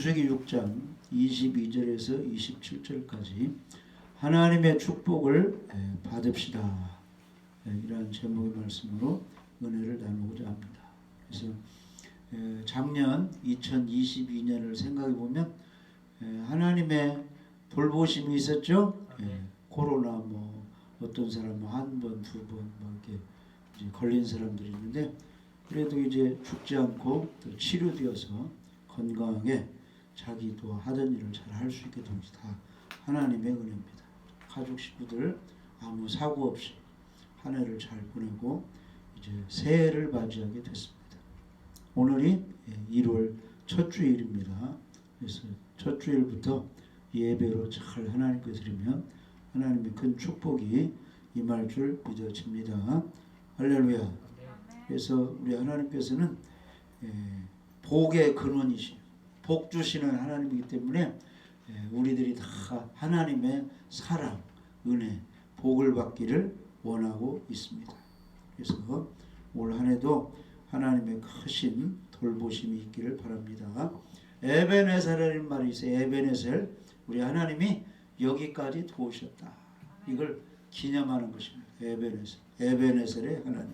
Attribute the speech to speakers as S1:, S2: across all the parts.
S1: 창세기 6장 22절에서 27절까지 하나님의 축복을 받읍시다. 이러한 제목의 말씀으로 은혜를 나누고자 합니다. 그래서 작년 2022년을 생각해 보면 하나님의 돌보심이 있었죠. 코로나 어떤 사람은 한 번, 두 번 이렇게 이제 걸린 사람들이 있는데 그래도 이제 죽지 않고 또 치료되어서 건강하게 자기도 하던 일을 잘 할 수 있게 된 것이 다 하나님의 은혜입니다. 가족 식구들 아무 사고 없이 한 해를 잘 보내고 이제 새해를 맞이하게 됐습니다. 오늘이 1월 첫 주일입니다. 그래서 첫 주일부터 예배로 잘 하나님께 드리면 하나님의 큰 축복이 임할 줄 믿어집니다. 할렐루야. 그래서 우리 하나님께서는 복의 근원이시요 복 주시는 하나님이기 때문에 우리들이 다 하나님의 사랑, 은혜, 복을 받기를 원하고 있습니다. 그래서 올 한 해도 하나님의 크신 돌보심이 있기를 바랍니다. 에베네셀이라는 말이 있어요. 에베네셀, 우리 하나님이 여기까지 도우셨다. 이걸 기념하는 것입니다. 에베네셀, 에베네셀의 하나님.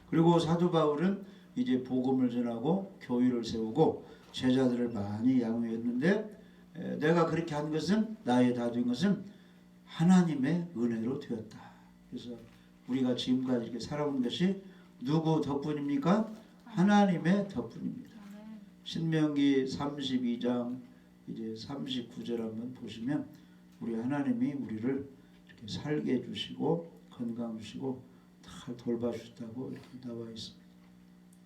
S1: 그리고 사도 바울은 이제 복음을 전하고 교회를 세우고 제자들을 많이 양육했는데 내가 그렇게 한 것은 나의 다 된 것은 하나님의 은혜로 되었다. 그래서 우리가 지금까지 이렇게 살아온 것이 누구 덕분입니까? 하나님의 덕분입니다. 신명기 32장 이제 39절 한번 보시면 우리 하나님이 우리를 이렇게 살게 해주시고 건강 주시고 다 돌봐주셨다고 이렇게 나와 있습니다.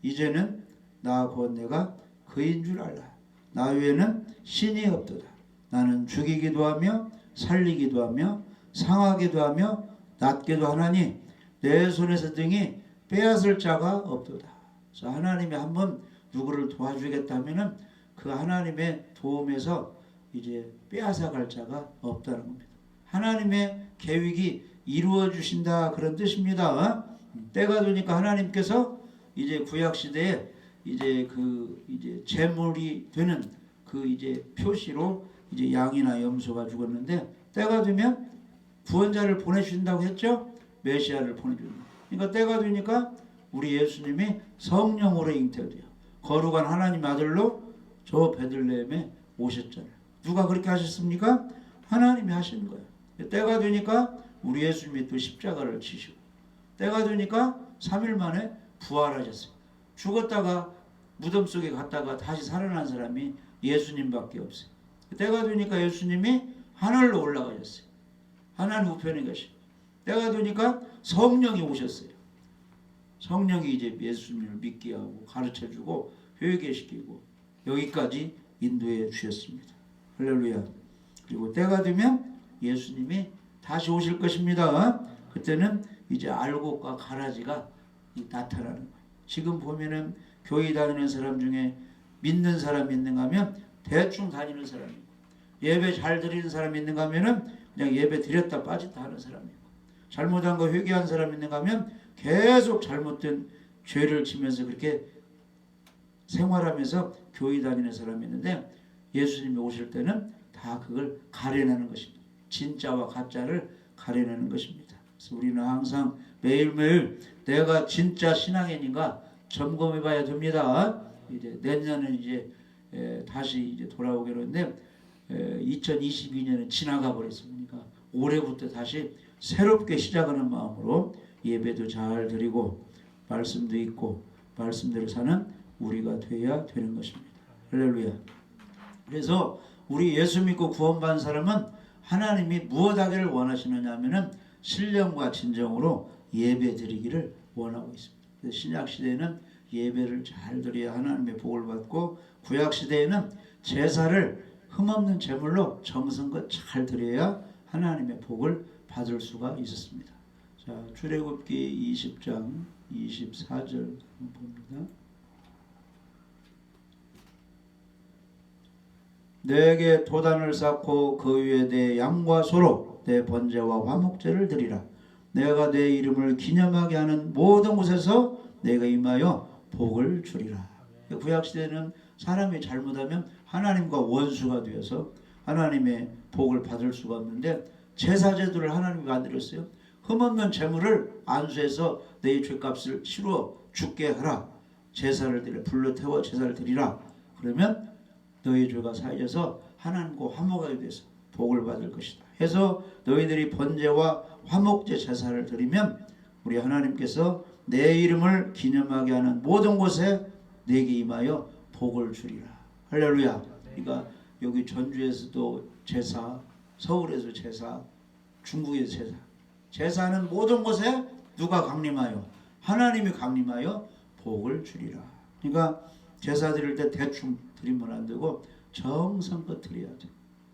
S1: 이제는 나 곧 내가 그인 줄 알라. 나 외에는 신이 없도다. 나는 죽이기도 하며 살리기도 하며 상하기도 하며 낫게도 하나니 내 손에서 등이 빼앗을 자가 없도다. 그래서 하나님이 한번 누구를 도와주겠다 하면은 그 하나님의 도움에서 이제 빼앗아갈 자가 없다는 겁니다. 하나님의 계획이 이루어 주신다 그런 뜻입니다. 때가 되니까 하나님께서 이제 구약 시대에 이제 제물이 되는 그 이제 표시로 이제 양이나 염소가 죽었는데 때가 되면 구원자를 보내주신다고 했죠. 메시아를 보내준다. 그러니까 때가 되니까 우리 예수님이 성령으로 잉태돼요. 거룩한 하나님 아들로 저 베들레헴에 오셨잖아요. 누가 그렇게 하셨습니까? 하나님이 하신 거예요. 때가 되니까 우리 예수님이 또 십자가를 지시고 때가 되니까 3일 만에 부활하셨어요. 죽었다가 무덤 속에 갔다가 다시 살아난 사람이 예수님밖에 없어요. 때가 되니까 예수님이 하늘로 올라가셨어요. 하나님 우편에 계시고 때가 되니까 성령이 오셨어요. 성령이 이제 예수님을 믿게 하고 가르쳐주고 회개시키고 여기까지 인도해 주셨습니다. 할렐루야. 그리고 때가 되면 예수님이 다시 오실 것입니다. 그때는 이제 알곡과 가라지가 나타나는 거예요. 지금 보면은 교회 다니는 사람 중에 믿는 사람이 있는가 하면 대충 다니는 사람이고 예배 잘 드리는 사람이 있는가 하면은 그냥 예배 드렸다 빠졌다 하는 사람이고 잘못한 거 회개한 사람이 있는가 하면 계속 잘못된 죄를 지면서 그렇게 생활하면서 교회 다니는 사람이 있는데 예수님이 오실 때는 다 그걸 가려내는 것입니다. 진짜와 가짜를 가려내는 것입니다. 그래서 우리는 항상 매일매일 내가 진짜 신앙인인가 점검해 봐야 됩니다. 이제 내년은 이제 다시 이제 돌아오기로 했는데 2022년은 지나가 버렸습니다. 올해부터 다시 새롭게 시작하는 마음으로 예배도 잘 드리고 말씀도 있고 말씀대로 사는 우리가 되어야 되는 것입니다. 할렐루야. 그래서 우리 예수 믿고 구원받은 사람은 하나님이 무엇하기를 원하시느냐 하면은 신령과 진정으로 예배 드리기를 원하고 있습니다. 신약 시대에는 예배를 잘 드려야 하나님의 복을 받고 구약 시대에는 제사를 흠없는 제물로 정성껏 잘 드려야 하나님의 복을 받을 수가 있었습니다. 자, 출애굽기 20장 24절 봅니다. 내게 도단을 쌓고 그 위에 내 양과 소로 내 번제와 화목제를 드리라. 내가 내 이름을 기념하게 하는 모든 곳에서 내가 임하여 복을 주리라. 구약시대는 사람이 잘못하면 하나님과 원수가 되어서 하나님의 복을 받을 수가 없는데 제사제도를 하나님이 만들었어요. 흠없는 재물을 안수해서 내 죄값을 치러 죽게 하라. 제사를 드려 불러 태워 제사를 드리라. 그러면 너희 죄가 사해져서 하나님과 화목하게 돼서 복을 받을 것이다. 해서 너희들이 번제와 화목제 제사를 드리면 우리 하나님께서 내 이름을 기념하게 하는 모든 곳에 내게 임하여 복을 주리라. 할렐루야. 그러니까 여기 전주에서도 제사, 서울에서 제사, 중국에서 제사. 제사는 모든 곳에 누가 강림하여? 하나님이 강림하여 복을 주리라. 그러니까 제사 드릴 때 대충 드리면 안 되고 정성껏 드려야 돼.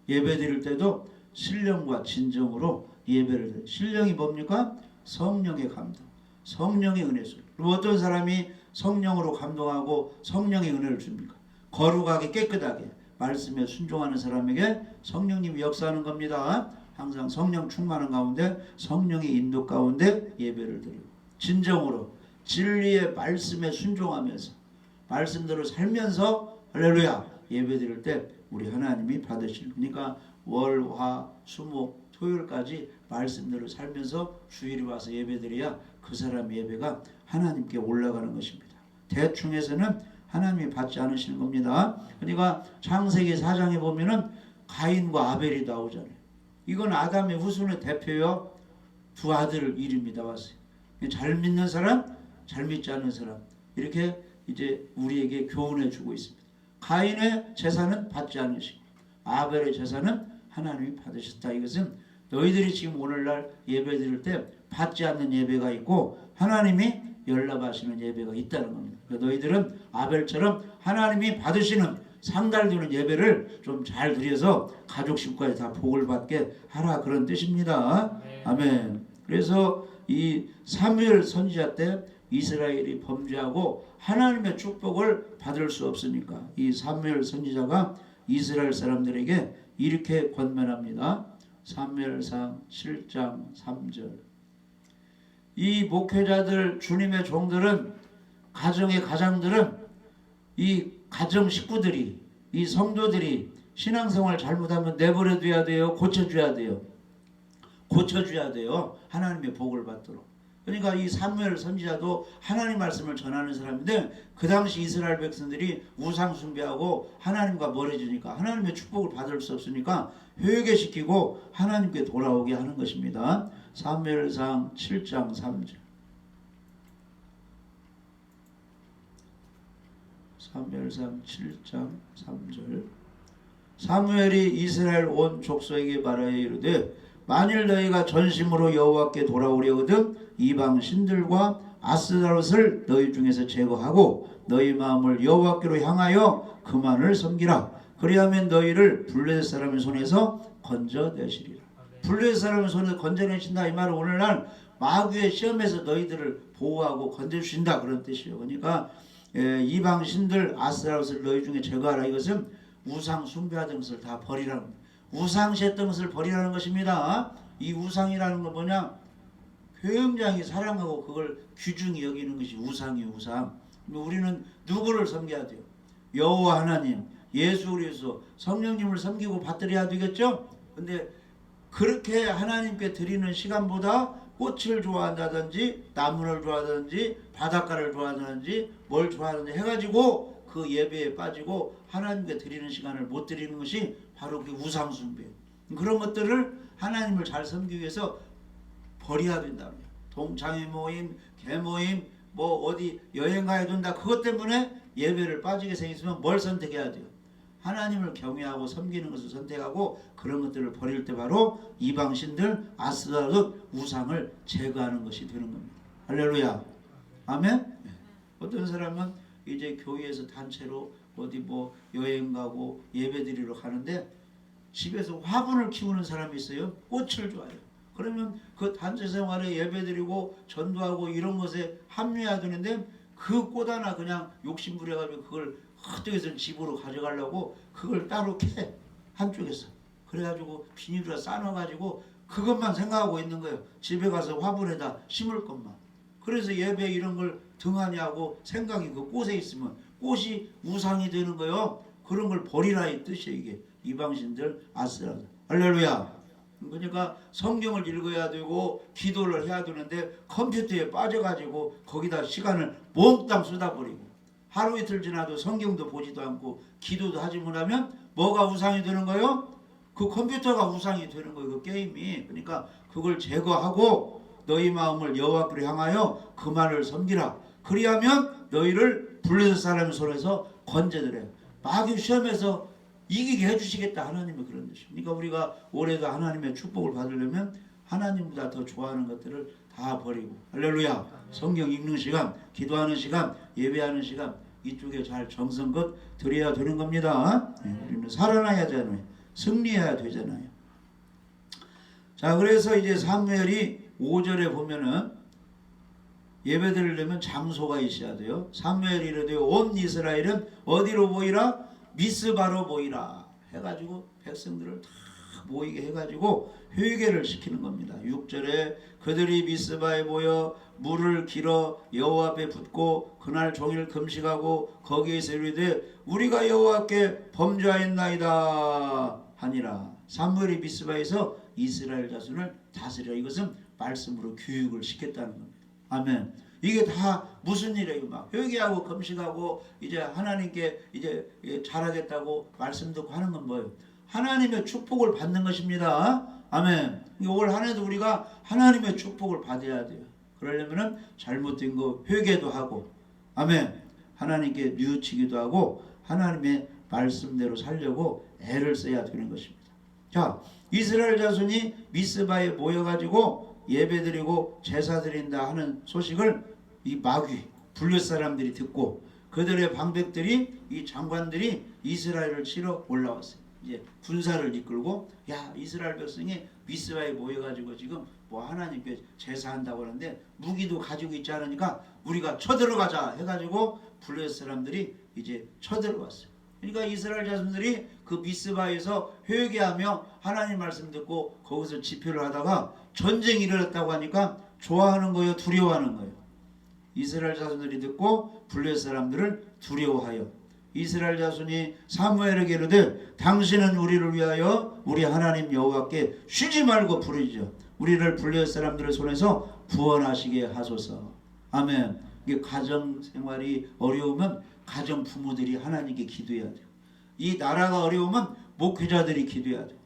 S1: 예배 드릴 때도 신령과 진정으로 예배를 드려요. 신령이 뭡니까? 성령의 감동, 성령의 은혜죠. 그리고 어떤 사람이 성령으로 감동하고 성령의 은혜를 줍니까? 거룩하게 깨끗하게 말씀에 순종하는 사람에게 성령님이 역사하는 겁니다. 항상 성령 충만한 가운데 성령의 인도 가운데 예배를 드리고 진정으로 진리의 말씀에 순종하면서 말씀대로 살면서 할렐루야 예배 드릴 때 우리 하나님이 받으시는 그러니까 월, 화, 수, 목, 토요일까지 말씀대로 살면서 주일에 와서 예배 드려야 그 사람 예배가 하나님께 올라가는 것입니다. 대충해서는 하나님이 받지 않으시는 겁니다. 그러니까 창세기 4장에 보면은 가인과 아벨이 나오잖아요. 이건 아담의 후손의 대표요. 두 아들 이름이 나왔어요. 잘 믿는 사람, 잘 믿지 않는 사람 이렇게 이제 우리에게 교훈해 주고 있습니다. 가인의 제사는 받지 않으시고 아벨의 제사는 하나님이 받으셨다. 이것은 너희들이 지금 오늘날 예배 드릴 때 받지 않는 예배가 있고 하나님이 연락하시는 예배가 있다는 겁니다. 그러니까 너희들은 아벨처럼 하나님이 받으시는 상달되는 예배를 좀 잘 드려서 가족 식구까지 다 복을 받게 하라 그런 뜻입니다. 아멘. 그래서 이 사무엘 선지자 때 이스라엘이 범죄하고 하나님의 축복을 받을 수 없으니까 이 사무엘 선지자가 이스라엘 사람들에게 이렇게 권면합니다. 사무엘상 7장 3절 이 목회자들 주님의 종들은 가정의 가장들은 이 가정 식구들이 이 성도들이 신앙생활 잘못하면 내버려둬야 돼요. 고쳐줘야 돼요. 고쳐줘야 돼요. 하나님의 복을 받도록. 그러니까 이 사무엘 선지자도 하나님 말씀을 전하는 사람인데 그 당시 이스라엘 백성들이 우상 숭배하고 하나님과 멀어지니까 하나님의 축복을 받을 수 없으니까 회개시키고 하나님께 돌아오게 하는 것입니다. 사무엘상 7장 3절 사무엘상 7장 3절 사무엘이 이스라엘 온 족속에게 말하여 이르되 만일 너희가 전심으로 여호와께 돌아오려거든 이방 신들과 아스타롯을 너희 중에서 제거하고 너희 마음을 여호와께로 향하여 그만을 섬기라. 그리하면 너희를 블레셋 사람의 손에서 건져내시리라. 블레셋 사람의 손에서 건져내신다. 이 말은 오늘날 마귀의 시험에서 너희들을 보호하고 건져주신다 그런 뜻이에요. 그러니까 이방 신들 아스타롯을 너희 중에 제거하라. 이것은 우상 숭배하던 것을 다 버리라는 겁니다. 우상시했던 것을 버리라는 것입니다. 이 우상이라는 건 뭐냐? 굉장히 사랑하고 그걸 귀중히 여기는 것이 우상이 우상. 우리는 누구를 섬겨야 돼요? 여호와 하나님, 예수 그리스도, 성령님을 섬기고 받들어야 되겠죠? 근데 그렇게 하나님께 드리는 시간보다 꽃을 좋아한다든지 나무를 좋아하든지 바닷가를 좋아하든지 뭘 좋아하든지 해가지고 그 예배에 빠지고 하나님께 드리는 시간을 못 드리는 것이 바로 그 우상 숭배예요. 그런 것들을 하나님을 잘 섬기기 위해서 버려야 된다. 동창회 모임, 개모임, 뭐 어디 여행 가야 된다. 그것 때문에 예배를 빠지게 생겼으면 뭘 선택해야 돼요? 하나님을 경외하고 섬기는 것을 선택하고 그런 것들을 버릴 때 바로 이방신들 아스타롯 우상을 제거하는 것이 되는 겁니다. 할렐루야. 아멘. 어떤 사람은 이제 교회에서 단체로 어디 뭐 여행 가고 예배 드리러 가는데 집에서 화분을 키우는 사람이 있어요. 꽃을 좋아해요. 그러면 그 단체 생활에 예배 드리고 전도하고 이런 것에 합류해야 되는데 그 꽃 하나 그냥 욕심 부려가지고 그걸 어떻게든 집으로 가져가려고 그걸 따로 캐 한쪽에서 그래가지고 비닐로 싸놔가지고 그것만 생각하고 있는 거예요. 집에 가서 화분에다 심을 것만. 그래서 예배 이런 걸 등하냐고 생각이 그 꽃에 있으면 꽃이 우상이 되는 거예요. 그런 걸 버리라 이 뜻이에요. 이게 이방신들 아스라. 할렐루야. 그러니까 성경을 읽어야 되고 기도를 해야 되는데 컴퓨터에 빠져가지고 거기다 시간을 몽땅 쏟아버리고 하루 이틀 지나도 성경도 보지도 않고 기도도 하지 못하면 뭐가 우상이 되는 거예요? 그 컴퓨터가 우상이 되는 거예요. 그 게임이. 그러니까 그걸 제거하고 너희 마음을 여호와께로 향하여 그만을 섬기라. 그리하면 너희를 블레셋 사람의 손에서 건져드려요. 마귀 시험에서 이기게 해주시겠다. 하나님의 그런 뜻이에요. 그러니까 우리가 올해도 하나님의 축복을 받으려면 하나님보다 더 좋아하는 것들을 다 버리고 할렐루야. 성경 읽는 시간, 기도하는 시간, 예배하는 시간 이쪽에 잘 정성껏 드려야 되는 겁니다. 우리는 살아나야 되잖아요. 승리해야 되잖아요. 자, 그래서 이제 사무엘이 5절에 보면은 예배 드리려면 장소가 있어야 돼요. 사무엘이 이르되 온 이스라엘은 어디로 모이라? 미스바로 모이라 해가지고 백성들을 다 모이게 해가지고 회개를 시키는 겁니다. 6절에 그들이 미스바에 모여 물을 길어 여호와 앞에 붓고 그날 종일 금식하고 거기에서 이르되 우리가 여호와께 범죄하였나이다 하니라. 사무엘이 미스바에서 이스라엘 자손을 다스려. 이것은 말씀으로 교육을 시켰다는 겁니다. 아멘. 이게 다 무슨 일이에요? 막 회개하고 금식하고 이제 하나님께 이제 잘하겠다고 말씀 듣고 하는 건 뭐예요? 하나님의 축복을 받는 것입니다. 아멘. 올 한 해도 우리가 하나님의 축복을 받아야 돼요. 그러려면은 잘못된 거 회개도 하고, 아멘. 하나님께 뉘우치기도 하고 하나님의 말씀대로 살려고 애를 써야 되는 것입니다. 자, 이스라엘 자손이 미스바에 모여가지고 예배드리고 제사드린다 하는 소식을 이 마귀 블레셋 사람들이 듣고 그들의 방백들이 이 장관들이 이스라엘을 치러 올라왔어요. 이제 군사를 이끌고 야 이스라엘 백성이 미스바에 모여가지고 지금 뭐 하나님께 제사한다고 하는데 무기도 가지고 있지 않으니까 우리가 쳐들어가자 해가지고 블레셋 사람들이 이제 쳐들어왔어요. 그러니까 이스라엘 자손들이 그 미스바에서 회개하며 하나님 말씀 듣고 거기서 집회를 하다가 전쟁이 일어났다고 하니까 좋아하는 거예요? 두려워하는 거예요? 이스라엘 자손들이 듣고 블레셋 사람들을 두려워하여 이스라엘 자손이 사무엘에게 이르되 당신은 우리를 위하여 우리 하나님 여호와께 쉬지 말고 부르짖어 우리를 블레셋 사람들의 손에서 구원하시게 하소서. 아멘. 이게 가정 생활이 어려우면 가정 부모들이 하나님께 기도해야 돼요. 이 나라가 어려우면 목회자들이 기도해야 돼요.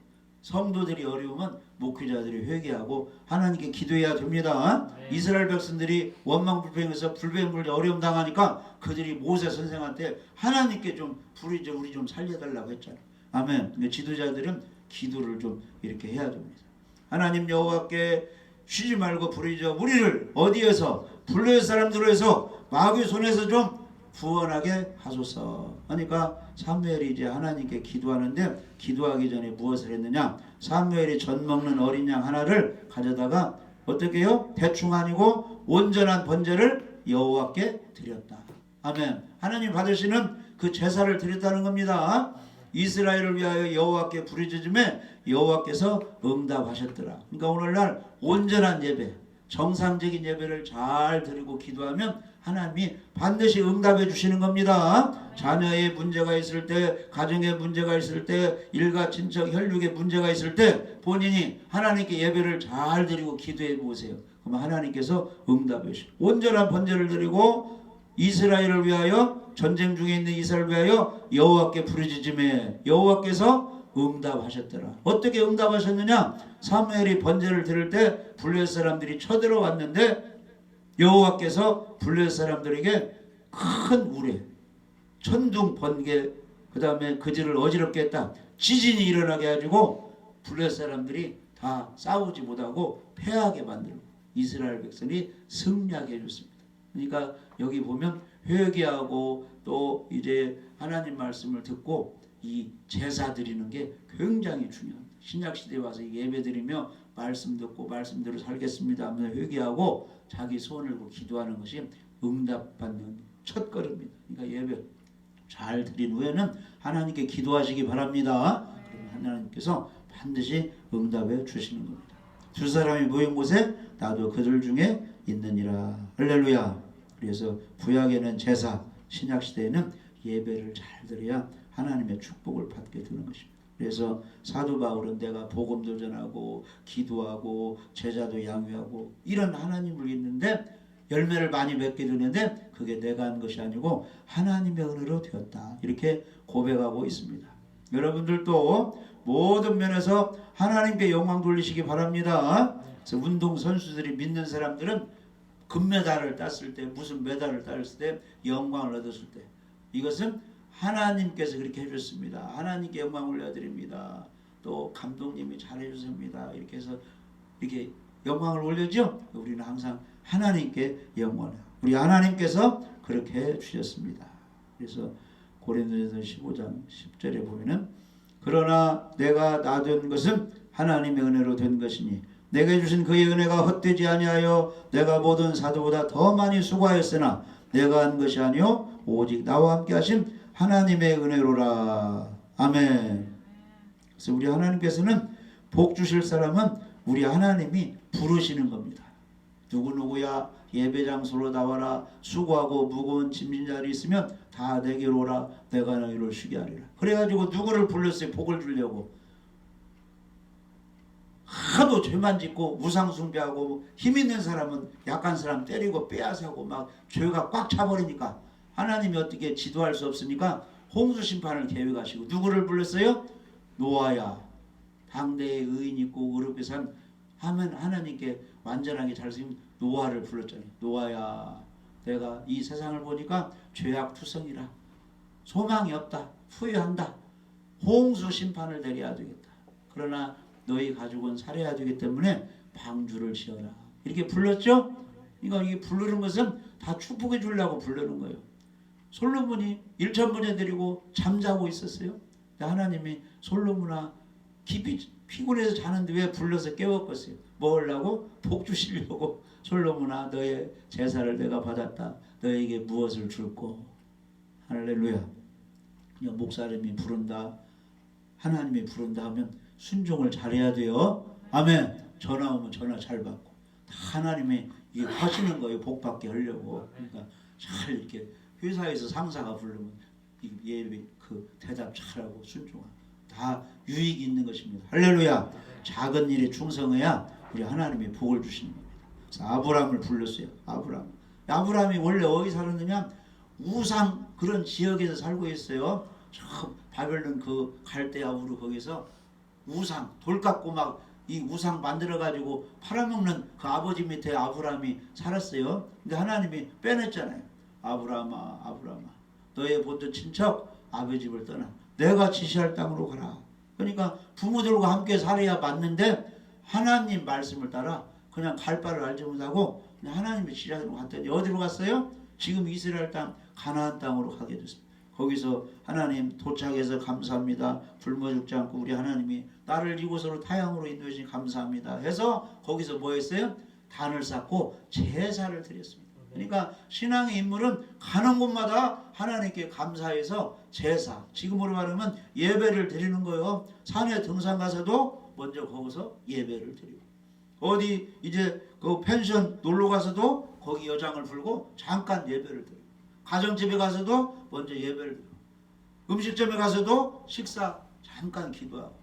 S1: 성도들이 어려우면 목회자들이 회개하고 하나님께 기도해야 됩니다. 이스라엘 백성들이 원망불평해서 불평불 어려움 당하니까 그들이 모세 선생한테 하나님께 좀 부르짖어 우리 좀 살려달라고 했잖아요. 아멘. 지도자들은 기도를 좀 이렇게 해야 됩니다. 하나님 여호와께 쉬지 말고 부르짖어 우리를 어디에서 블레셋 사람들에서 마귀 손에서 좀 구원하게 하소서. 그러니까 사무엘이 이제 하나님께 기도하는데 기도하기 전에 무엇을 했느냐? 사무엘이 젖 먹는 어린 양 하나를 가져다가 어떻게 해요? 대충 아니고 온전한 번제를 여호와께 드렸다. 아멘. 하나님 받으시는 그 제사를 드렸다는 겁니다. 이스라엘을 위하여 여호와께 부르짖음에 여호와께서 응답하셨더라. 그러니까 오늘날 온전한 예배, 정상적인 예배를 잘 드리고 기도하면 하나님이 반드시 응답해 주시는 겁니다. 자녀의 문제가 있을 때, 가정에 문제가 있을 때, 일가 친척 혈육에 문제가 있을 때 본인이 하나님께 예배를 잘 드리고 기도해 보세요. 그러면 하나님께서 응답해 주시고 온전한 번제를 드리고 이스라엘을 위하여 전쟁 중에 있는 이스라엘을 위하여 여호와께 부르짖음에 여호와께서 응답하셨더라. 어떻게 응답하셨느냐? 사무엘이 번제를 드릴 때 블레셋 사람들이 쳐들어왔는데 여호와께서 블레셋 사람들에게 큰 우레, 천둥, 번개, 그 다음에 그들을 어지럽게 했다. 지진이 일어나게 해가지고 블레셋 사람들이 다 싸우지 못하고 패하게 만들고 이스라엘 백성이 승리하게 해줬습니다. 그러니까 여기 보면 회개하고 또 이제 하나님 말씀을 듣고 이 제사 드리는 게 굉장히 중요합니다. 신약시대에 와서 예배드리며 말씀 듣고 말씀대로 살겠습니다 하며 회개하고 자기 소원을 기도하는 것이 응답받는 첫걸음입니다. 그러니까 예배 잘 드린 후에는 하나님께 기도하시기 바랍니다. 그러면 하나님께서 반드시 응답해 주시는 겁니다. 두 사람이 모인 곳에 나도 그들 중에 있느니라. 할렐루야. 그래서 구약에는 제사, 신약시대에는 예배를 잘 드려야 하나님의 축복을 받게 되는 것입니다. 그래서 사도 바울은 내가 복음도 전하고 기도하고 제자도 양육하고 이런 하나님을 믿는데 열매를 많이 맺게 되는데 그게 내가 한 것이 아니고 하나님의 은혜로 되었다. 이렇게 고백하고 있습니다. 여러분들도 모든 면에서 하나님께 영광 돌리시기 바랍니다. 그래서 운동 선수들이 믿는 사람들은 금메달을 땄을 때 무슨 메달을 땄을 때 영광을 얻었을 때 이것은 하나님께서 그렇게 해줬습니다. 하나님께 영광을 올려드립니다. 또 감독님이 잘해주십니다. 이렇게 해서 이렇게 영광을 올려죠. 우리는 항상 하나님께 영광을 우리 하나님께서 그렇게 해주셨습니다. 그래서 고린도전서 15장 10절에 보면은 그러나 내가 놔둔 것은 하나님의 은혜로 된 것이니 내게 주신 그의 은혜가 헛되지 아니하여 내가 모든 사도보다 더 많이 수고하였으나 내가 한 것이 아니요 오직 나와 함께 하신 하나님의 은혜로라. 아멘. 그래서 우리 하나님께서는 복 주실 사람은 우리 하나님이 부르시는 겁니다. 누구누구야 예배 장소로 나와라. 수고하고 무거운 짐진 자리 있으면 다 내게로 오라. 내가 너희를 쉬게 하리라. 그래가지고 누구를 불렀어요? 복을 주려고. 하도 죄만 짓고 우상 숭배하고 힘 있는 사람은 약한 사람 때리고 빼앗아고 막 죄가 꽉 차버리니까 하나님이 어떻게 지도할 수 없으니까 홍수 심판을 계획하시고 누구를 불렀어요? 노아야. 당대에 의인 있고 의롭게 산 하면 하나님께 완전하게 잘 쓰인 노아를 불렀잖아요. 노아야, 내가 이 세상을 보니까 죄악투성이라 소망이 없다. 후회한다. 홍수 심판을 내려야 되겠다. 그러나 너희 가족은 살아야 되기 때문에 방주를 지어라. 이렇게 불렀죠? 그러니까 이게 부르는 것은 다 축복해 주려고 부르는 거예요. 솔로몬이 1,000번에 드리고 잠자고 있었어요. 하나님이 솔로몬아 깊이 피곤해서 자는데 왜 불러서 깨웠겠어요? 뭐 하려고? 복 주시려고. 솔로몬아 너의 제사를 내가 받았다. 너에게 무엇을 줄꼬? 할렐루야. 목사님이 부른다. 하나님이 부른다 하면 순종을 잘해야 돼요. 아멘. 전화 오면 전화 잘 받고 다 하나님이 이게 하시는 거예요. 복 받게 하려고. 그러니까 잘 이렇게 회사에서 상사가 부르면 예배 그 대답 잘하고 순종하고 다 유익이 있는 것입니다. 할렐루야. 작은 일에 충성해야 우리 하나님이 복을 주시는 겁니다. 그래서 아브라함을 불렀어요. 아브라함이 원래 어디 살았느냐? 우상 그런 지역에서 살고 있어요. 저 바벨론 그 갈대아우르 거기서 우상 돌 깎고 막 이 우상 만들어 가지고 팔아먹는 그 아버지 밑에 아브라함이 살았어요. 근데 하나님이 빼냈잖아요. 아브라함아 너의 본토 친척 아버지 집을 떠나 내가 지시할 땅으로 가라. 그러니까 부모들과 함께 살아야 맞는데 하나님 말씀을 따라 그냥 갈 바를 알지 못하고 그냥 하나님의 지시하는 갔더니 어디로 갔어요? 지금 이스라엘 땅 가나안 땅으로 가게 됐습니다. 거기서 하나님 도착해서 감사합니다. 굶어 죽지 않고 우리 하나님이 나를 이곳으로 타향으로 인도해주신 감사합니다 해서 거기서 뭐 했어요? 단을 쌓고 제사를 드렸습니다. 그러니까 신앙의 인물은 가는 곳마다 하나님께 감사해서 제사, 지금으로 말하면 예배를 드리는 거예요. 산에 등산 가서도 먼저 거기서 예배를 드리고 어디 이제 그 펜션 놀러 가서도 거기 여장을 불고 잠깐 예배를 드리고 가정집에 가서도 먼저 예배를 드리고 음식점에 가서도 식사 잠깐 기도하고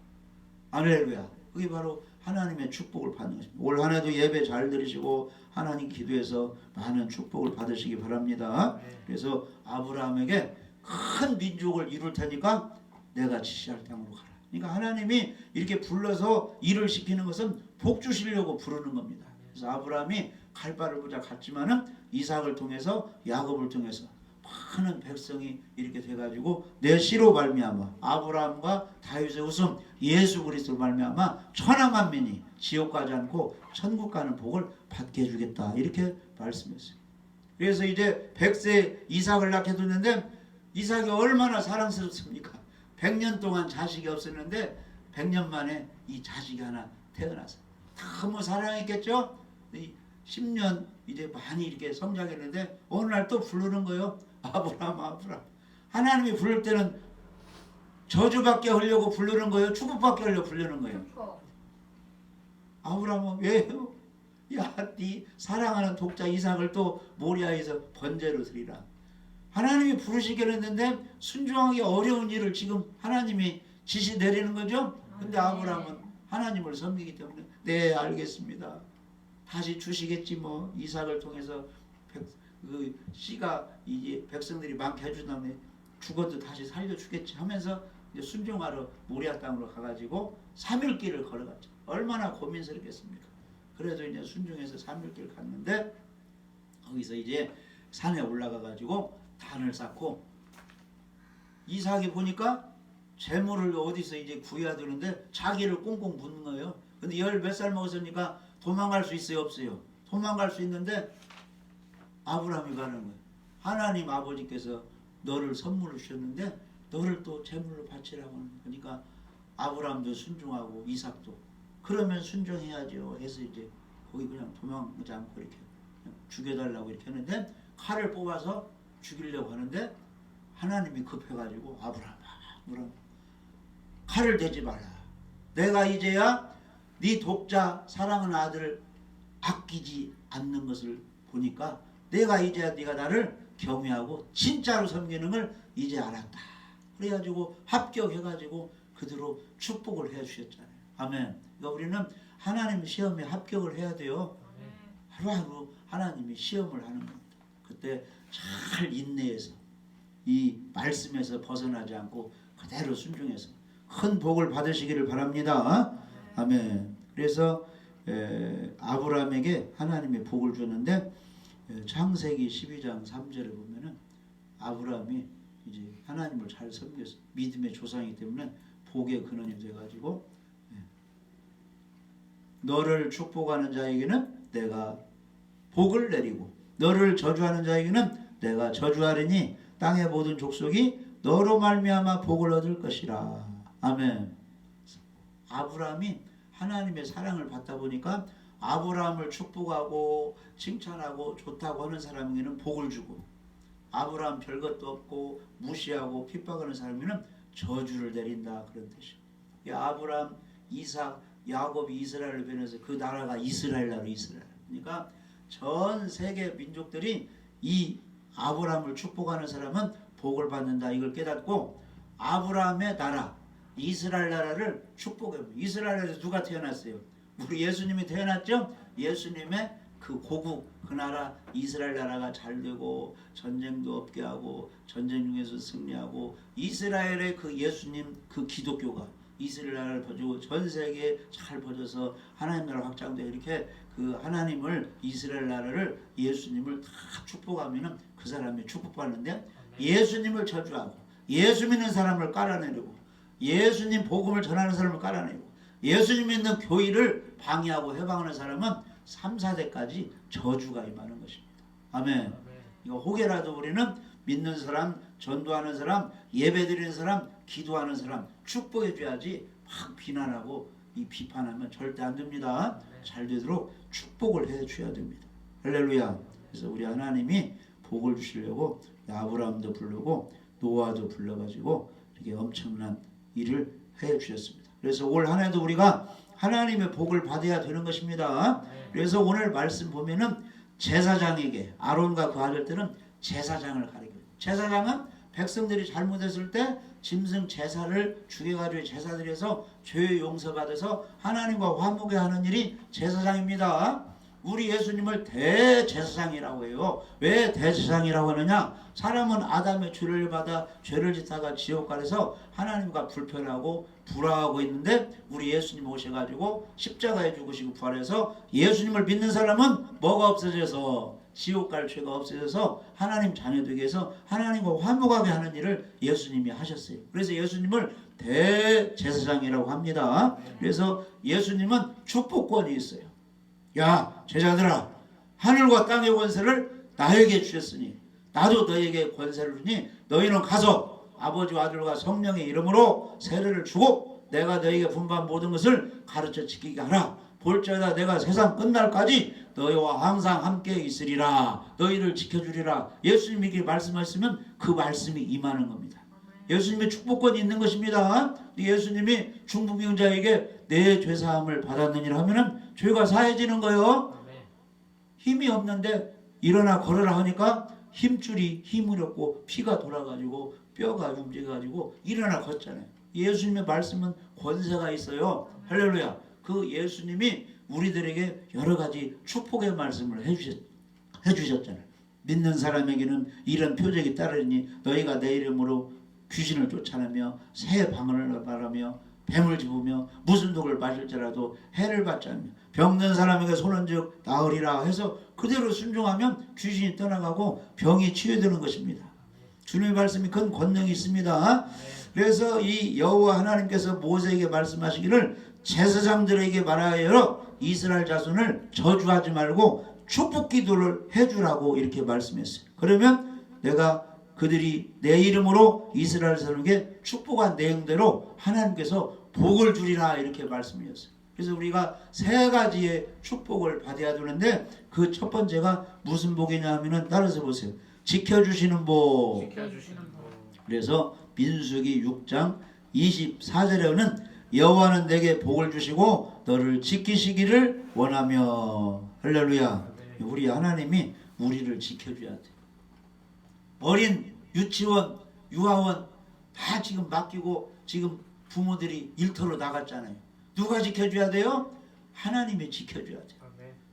S1: 할렐루야. 그게 바로 하나님의 축복을 받는 것입니다. 올 한 해도 예배 잘 드리시고 하나님 기도해서 많은 축복을 받으시기 바랍니다. 그래서 아브라함에게 큰 민족을 이룰 테니까 내가 지시할 땅으로 가라. 그러니까 하나님이 이렇게 불러서 일을 시키는 것은 복 주시려고 부르는 겁니다. 그래서 아브라함이 갈 바를 보자 갔지만은 이삭을 통해서 야곱을 통해서 많은 백성이 이렇게 돼가지고 내 씨로 말미암아 아브라함과 다윗의 웃음 예수 그리스도로 말미암아 천하만민이 지옥 가지 않고 천국 가는 복을 받게 해주겠다 이렇게 말씀했어요. 그래서 이제 100세 이삭을 낳게 됐는데 이삭이 얼마나 사랑스럽습니까? 100년 동안 자식이 없었는데 100년 만에 이 자식이 하나 태어났어요. 너무 사랑했겠죠? 10년 이제 많이 이렇게 성장했는데 어느 날 또 부르는 거예요. 아브라함. 하나님이 부를 때는 저주받게 하려고 부르는 거예요? 축복받게 하려고 부르는 거예요? 아브라함은 왜요? 야, 네 사랑하는 독자 이삭을 또 모리아에서 번제로 드리라. 하나님이 부르시기로 했는데 순종하기 어려운 일을 지금 하나님이 지시 내리는 거죠. 근데 아브라함은 하나님을 섬기기 때문에 네 알겠습니다. 다시 주시겠지 뭐. 이삭을 통해서 그 씨가 이제 백성들이 많게 해준 다음에 죽어도 다시 살려주겠지 하면서 이제 순종하러 모리아 땅으로 가가지고 3일 길을 걸어갔죠. 얼마나 고민스럽겠습니까. 그래도 이제 순종해서 3일 길 갔는데 거기서 이제 산에 올라가가지고 단을 쌓고 이삭이 보니까 재물을 어디서 이제 구해야 되는데 자기를 꽁꽁 묻는 거예요. 근데 10몇 살 먹었으니까 도망갈 수 있어요 없어요? 도망갈 수 있는데 아브라함이 가는 거예요. 하나님 아버지께서 너를 선물로 주셨는데 너를 또 제물로 바치라고 하는 거예요. 그러니까 아브라함도 순종하고 이삭도 그러면 순종해야죠 해서 이제 거기 그냥 도망가지 않고 이렇게 죽여달라고 이렇게 하는데 칼을 뽑아서 죽이려고 하는데 하나님이 급해가지고 아브라함 칼을 대지 마라. 내가 이제야 네 독자 사랑하는 아들을 아끼지 않는 것을 보니까 내가 이제야 네가 나를 경외하고 진짜로 섬기는 걸 이제 알았다. 그래가지고 합격해가지고 그대로 축복을 해주셨잖아요. 아멘. 그러니까 우리는 하나님 시험에 합격을 해야 돼요. 하루하루 하나님이 시험을 하는 겁니다. 그때 잘 인내해서 이 말씀에서 벗어나지 않고 그대로 순종해서 큰 복을 받으시기를 바랍니다. 아멘. 그래서 아브라함에게 하나님이 복을 줬는데 창세기 12장 3절에 보면은 아브라함이 이제 하나님을 잘 섬겨서 믿음의 조상이기 때문에 복의 근원이 돼가지고 너를 축복하는 자에게는 내가 복을 내리고 너를 저주하는 자에게는 내가 저주하리니 땅의 모든 족속이 너로 말미암아 복을 얻을 것이라. 아멘. 아브라함이 하나님의 사랑을 받다 보니까 아브라함을 축복하고 칭찬하고 좋다고 하는 사람에게는 복을 주고 아브라함 별것도 없고 무시하고 핍박하는 사람에게는 저주를 내린다 그런 뜻이에요. 아브라함, 이삭, 야곱이 이스라엘을 변해서 그 나라가 이스라엘 나라 이스라엘. 그러니까 전 세계 민족들이 이 아브라함을 축복하는 사람은 복을 받는다 이걸 깨닫고 아브라함의 나라 이스라엘 나라를 축복해요. 이스라엘에서 누가 태어났어요? 우리 예수님이 태어났죠? 예수님의 그 고국 그 나라 이스라엘 나라가 잘 되고 전쟁도 없게 하고 전쟁 중에서 승리하고 이스라엘의 그 예수님 그 기독교가 이스라엘 나라를 퍼지고 전 세계에 잘 퍼져서 하나님 나라 확장되고 이렇게 그 하나님을 이스라엘 나라를 예수님을 다 축복하면은 그 사람이 축복받는데 예수님을 저주하고 예수 믿는 사람을 깔아내리고 예수님 복음을 전하는 사람을 깔아내고 예수님 믿는 교회를 방해하고 해방하는 사람은 3, 4대까지 저주가 임하는 것입니다. 아멘. 이거 혹여라도 우리는 믿는 사람, 전도하는 사람, 예배드리는 사람, 기도하는 사람 축복해 줘야지 막 비난하고 이 비판하면 절대 안 됩니다. 잘 되도록 축복을 해 줘야 됩니다. 할렐루야. 그래서 우리 하나님이 복을 주시려고 아브라함도 부르고 노아도 불러가지고 이렇게 엄청난 일을 해 주셨습니다. 그래서 올 한 해도 우리가 하나님의 복을 받아야 되는 것입니다. 그래서 오늘 말씀 보면은 제사장에게 아론과 그 아들들은 제사장을 가리켜요. 제사장은 백성들이 잘못했을 때 짐승 제사를 죽여가지고 제사드려서 죄 용서받아서 하나님과 화목해 하는 일이 제사장입니다. 우리 예수님을 대제사장이라고 해요. 왜 대제사장이라고 하느냐? 사람은 아담의 죄를 받아 죄를 짓다가 지옥 가서 하나님과 불편하고 불화하고 있는데 우리 예수님 오셔가지고 십자가에 죽으시고 부활해서 예수님을 믿는 사람은 뭐가 없어져서 지옥 갈 죄가 없어져서 하나님 자녀 되게 해서 하나님과 화목하게 하는 일을 예수님이 하셨어요. 그래서 예수님을 대제사장이라고 합니다. 그래서 예수님은 축복권이 있어요. 야 제자들아 하늘과 땅의 권세를 나에게 주셨으니 나도 너에게 권세를 주니 너희는 가서 아버지와 아들과 성령의 이름으로 세례를 주고 내가 너에게 분부한 모든 것을 가르쳐 지키게 하라. 볼지어다 내가 세상 끝날까지 너희와 항상 함께 있으리라. 너희를 지켜주리라. 예수님이 이렇게 말씀하시면 그 말씀이 임하는 겁니다. 예수님의 축복권이 있는 것입니다. 예수님이 중풍병자에게 내 죄사함을 받았느니라 하면은 죄가 사해지는 거예요. 힘이 없는데 일어나 걸으라 하니까 힘줄이 힘을 얻고 피가 돌아가지고 뼈가 움직여가지고 일어나 걷잖아요. 예수님의 말씀은 권세가 있어요. 할렐루야. 그 예수님이 우리들에게 여러 가지 축복의 말씀을 해주셨잖아요. 믿는 사람에게는 이런 표적이 따르니 너희가 내 이름으로 귀신을 쫓아내며 새 방언을 말하며 뱀을 집으며 무슨 독을 마실지라도 해를 받지 않으며 병든 사람에게 손은즉 나으리라 해서 그대로 순종하면 귀신이 떠나가고 병이 치유되는 것입니다. 주님의 말씀이 큰 권능이 있습니다. 그래서 이 여호와 하나님께서 모세에게 말씀하시기를 제사장들에게 말하여 이스라엘 자손을 저주하지 말고 축복 기도를 해주라고 이렇게 말씀했어요. 그러면 내가 그들이 내 이름으로 이스라엘 사람에게 축복한 내용대로 하나님께서 복을 주리라 이렇게 말씀이었어요. 그래서 우리가 세 가지의 축복을 받아야 되는데 그 첫 번째가 무슨 복이냐 하면은 따라서 보세요. 지켜주시는 복. 그래서 민수기 6장 24절에는 여호와는 내게 복을 주시고 너를 지키시기를 원하며 할렐루야. 우리 하나님이 우리를 지켜줘야 돼. 어린 유치원, 유아원 다 지금 맡기고 지금 부모들이 일터로 나갔잖아요. 누가 지켜줘야 돼요? 하나님이 지켜줘야 돼요.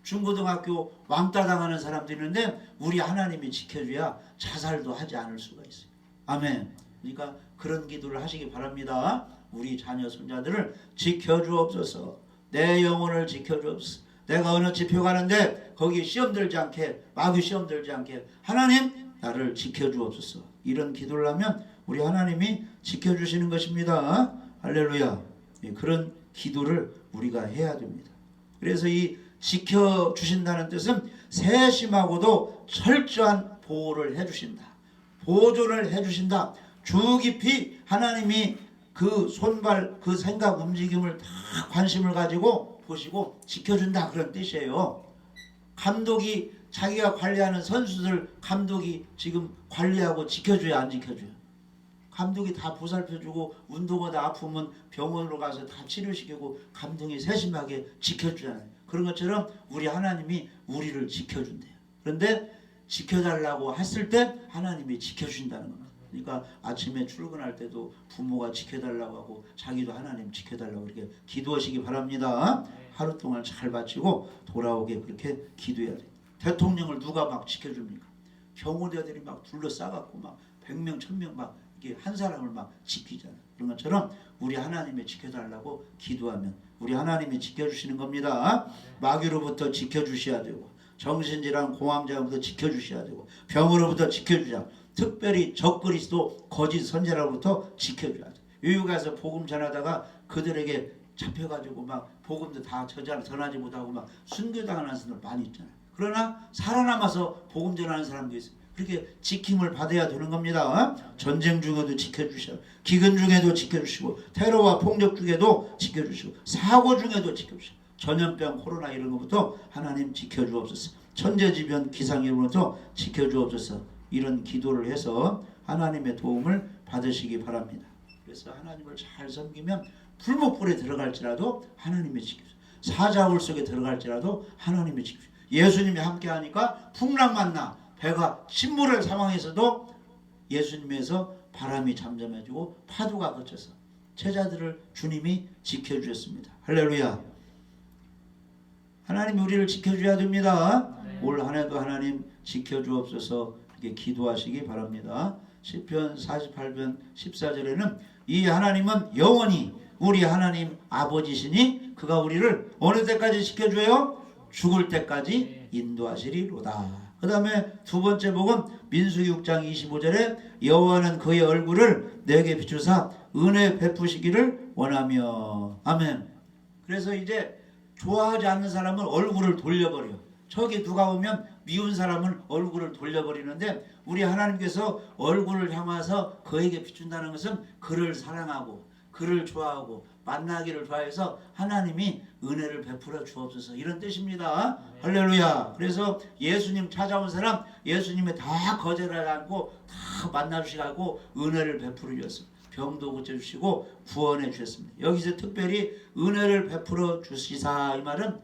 S1: 중고등학교 왕따 당하는 사람도 있는데 우리 하나님이 지켜줘야 자살도 하지 않을 수가 있어요. 아멘. 그러니까 그런 기도를 하시기 바랍니다. 우리 자녀 손자들을 지켜주옵소서. 내 영혼을 지켜주옵소서. 내가 어느 집회 가는데 거기 시험 들지 않게, 마귀 시험 들지 않게 하나님 나를 지켜주옵소서. 이런 기도를 하면 우리 하나님이 지켜주시는 것입니다. 할렐루야. 그런 기도를 우리가 해야 됩니다. 그래서 이 지켜주신다는 뜻은 세심하고도 철저한 보호를 해주신다. 보존을 해주신다. 주 깊이 하나님이 그 손발, 그 생각, 움직임을 다 관심을 가지고 보시고 지켜준다 그런 뜻이에요. 감독이 자기가 관리하는 선수들 감독이 지금 관리하고 지켜줘야 안 지켜줘요? 감독이 다 보살펴주고 운동하다 아프면 병원으로 가서 다 치료시키고 감독이 세심하게 지켜주잖아요. 그런 것처럼 우리 하나님이 우리를 지켜준대요. 그런데 지켜달라고 했을 때 하나님이 지켜준다는 겁니다. 그러니까 아침에 출근할 때도 부모가 지켜달라고 하고 자기도 하나님 지켜달라고 이렇게 기도하시기 바랍니다. 하루 동안 잘 바치고 돌아오게 그렇게 기도해야 돼요. 대통령을 누가 막 지켜줍니까? 경호대들이 막 둘러싸갖고 막 100명 1000명 막 이렇게 한 사람을 막 지키잖아요. 그런 것처럼 우리 하나님이 지켜달라고 기도하면 우리 하나님이 지켜주시는 겁니다. 마귀로부터 지켜주셔야 되고 정신질환 공황장애로부터 지켜주셔야 되고 병으로부터 지켜주자. 특별히 적그리스도 거짓 선지자로부터 지켜줘야 돼. 유유가서 복음 전하다가 그들에게 잡혀가지고 막 복음도 다 전하지 못하고 막 순교당하는 사람들 많이 있잖아요. 그러나 살아남아서 복음 전하는 사람도 있어요. 그렇게 지킴을 받아야 되는 겁니다. 전쟁 중에도 지켜주셔, 기근 중에도 지켜주시고, 테러와 폭력 중에도 지켜주시고, 사고 중에도 지켜주시고, 전염병 코로나 이런 것부터 하나님 지켜주옵소서. 천재지변 기상이로부터 지켜주옵소서. 이런 기도를 해서 하나님의 도움을 받으시기 바랍니다. 그래서 하나님을 잘 섬기면 풀목불에 들어갈지라도 하나님이 지켜주세요. 사자굴 속에 들어갈지라도 하나님이 지켜주세요. 예수님이 함께하니까 풍랑 만나 배가 침몰할 상황에서도 예수님에서 바람이 잠잠해지고 파도가 그쳐서 제자들을 주님이 지켜주셨습니다. 할렐루야. 하나님이 우리를 지켜줘야 됩니다. 올 한 해도 하나님 지켜주옵소서 이렇게 기도하시기 바랍니다. 시편 48편 14절에는 이 하나님은 영원히 우리 하나님 아버지시니 그가 우리를 어느 때까지 지켜줘요? 죽을 때까지 인도하시리로다. 그 다음에 두 번째 복은 민수기 6장 25절에 여호와는 그의 얼굴을 내게 비추사 은혜 베푸시기를 원하며. 아멘. 그래서 이제 좋아하지 않는 사람은 얼굴을 돌려버려. 저기 누가 오면 미운 사람은 얼굴을 돌려버리는데 우리 하나님께서 얼굴을 향해서 그에게 비춘다는 것은 그를 사랑하고 그를 좋아하고 만나기를 좋아해서 하나님이 은혜를 베풀어 주옵소서 이런 뜻입니다. 할렐루야. 그래서 예수님 찾아온 사람 예수님이 다 거절하지 않고 다 만나주시고 은혜를 베풀어 주셨습니다. 병도 고쳐주시고 구원해 주셨습니다. 여기서 특별히 은혜를 베풀어 주시사 이 말은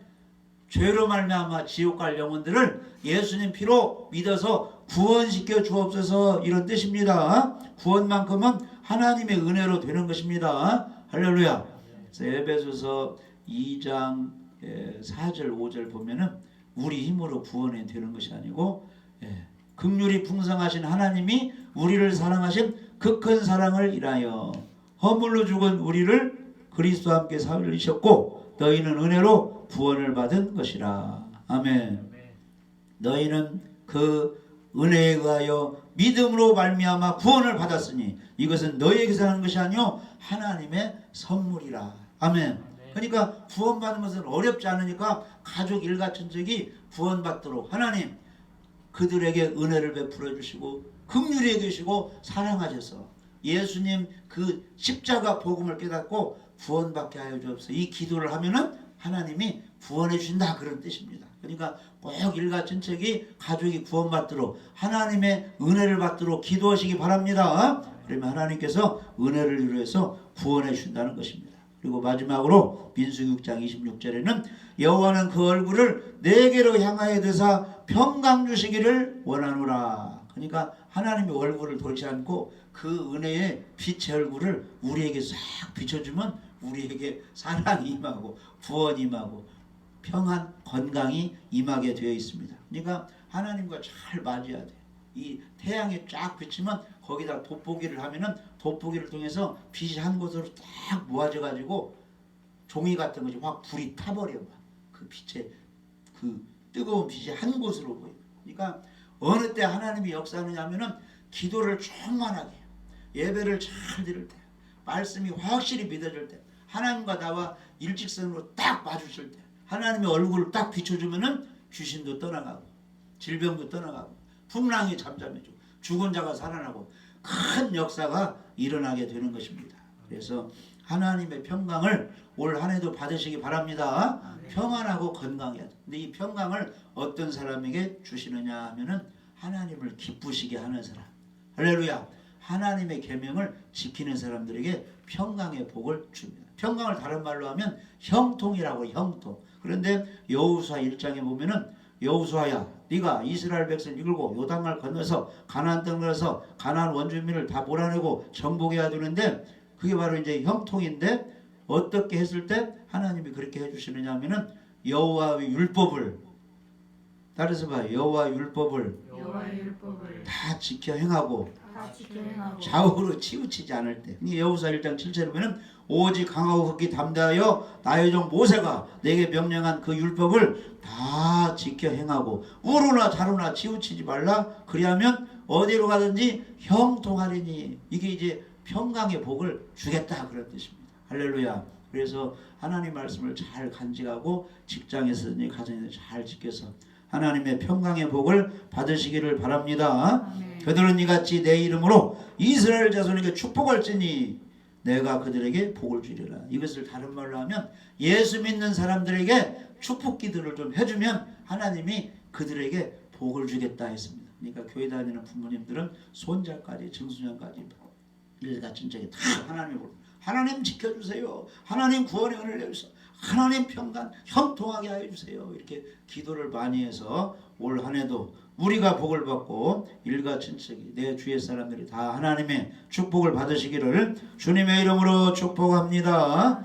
S1: 죄로 말미암아 지옥 갈 영혼들을 예수님 피로 믿어서 구원시켜 주옵소서, 이런 뜻입니다. 구원만큼은 하나님의 은혜로 되는 것입니다. 할렐루야. 그래서 에베소서 2장 4절 5절 보면은 우리 힘으로 구원이 되는 것이 아니고 긍휼이 풍성하신 하나님이 우리를 사랑하신 그 큰 사랑을 인하여 허물로 죽은 우리를 그리스도와 함께 살리셨고 너희는 은혜로 구원을 받은 것이라. 아멘. 너희는 그 은혜에 의하여 믿음으로 말미암아 구원을 받았으니 이것은 너희에게서 하는 것이 아니요 하나님의 선물이라. 아멘. 그러니까 구원받는 것은 어렵지 않으니까 가족 일가천적이 구원받도록 하나님 그들에게 은혜를 베풀어 주시고 긍휼히 여기시고 사랑하셔서 예수님 그 십자가 복음을 깨닫고 구원받게 하여 주옵소서. 이 기도를 하면은 하나님이 구원해 주신다, 그런 뜻입니다. 그러니까 꼭 일가천적이 가족이 구원받도록 하나님의 은혜를 받도록 기도하시기 바랍니다. 그러면 하나님께서 은혜를 이루어서 구원해 주신다는 것입니다. 그리고 마지막으로 민수기 6장 26절에는 여호와는 그 얼굴을 내게로 향하여 드사 평강 주시기를 원하노라. 그러니까 하나님의 얼굴을 돌지 않고 그 은혜의 빛의 얼굴을 우리에게 싹 비춰주면 우리에게 사랑이 임하고 구원이 임하고 평안 건강이 임하게 되어 있습니다. 그러니까 하나님과 잘 맞아야 돼요. 이 태양이 쫙 비치면 거기다 돋보기를 하면은 돋보기를 통해서 빛이 한 곳으로 딱 모아져 가지고 종이 같은 것이 확 불이 타버려. 그 빛의 그 뜨거운 빛이 한 곳으로 보여요. 그러니까 어느 때 하나님이 역사하느냐 하면은 기도를 충만하게 해요. 예배를 잘 드릴 때, 말씀이 확실히 믿어질 때, 하나님과 나와 일직선으로 딱 마주칠 때, 하나님의 얼굴을 딱 비춰주면은 귀신도 떠나가고 질병도 떠나가고 풍랑이 잠잠해지고 죽은 자가 살아나고 큰 역사가 일어나게 되는 것입니다. 그래서 하나님의 평강을 올 한 해도 받으시기 바랍니다. 평안하고 건강해야 돼. 근데 이 평강을 어떤 사람에게 주시느냐 하면은 하나님을 기쁘시게 하는 사람. 할렐루야. 하나님의 계명을 지키는 사람들에게 평강의 복을 줍니다. 평강을 다른 말로 하면 형통이라고, 형통. 그런데 여호수아 1장에 보면은 여호수아야 네가 이스라엘 백성을 이끌고 요단강을 건너서 가나안 땅을 가서 가나안 원주민을 다 몰아내고 정복해야 되는데 그게 바로 이제 형통인데 어떻게 했을 때 하나님이 그렇게 해주시느냐 하면은 여호와의 율법을 따라서 봐요. 여호와의 율법을 다 지켜 행하고 좌우로 치우치지 않을 때. 여호수아 1장 7절에 보면 오직 강하고 극히 담대하여 나의 종 모세가 내게 명령한 그 율법을 다 지켜 행하고 우로나 좌로나 치우치지 말라. 그리하면 어디로 가든지 형통하리니. 이게 이제 평강의 복을 주겠다, 그런 뜻입니다. 할렐루야. 그래서 하나님 말씀을 잘 간직하고 직장에서든지 가정에서 잘 지켜서 하나님의 평강의 복을 받으시기를 바랍니다. 그들은 이같이 내 이름으로 이스라엘 자손에게 축복할지니 내가 그들에게 복을 주리라. 이것을 다른 말로 하면 예수 믿는 사람들에게 축복 기도를 좀 해주면 하나님이 그들에게 복을 주겠다 했습니다. 그러니까 교회 다니는 부모님들은 손자까지 증손자까지 일가천적에 다 하나님을 부르고 하나님 지켜주세요. 하나님 구원의 은혜를 내주세요. 하나님 평강 형통하게 하여 주세요. 이렇게 기도를 많이 해서 올 한 해도 우리가 복을 받고 일가천적이 내 주위의 사람들이 다 하나님의 축복을 받으시기를 주님의 이름으로 축복합니다.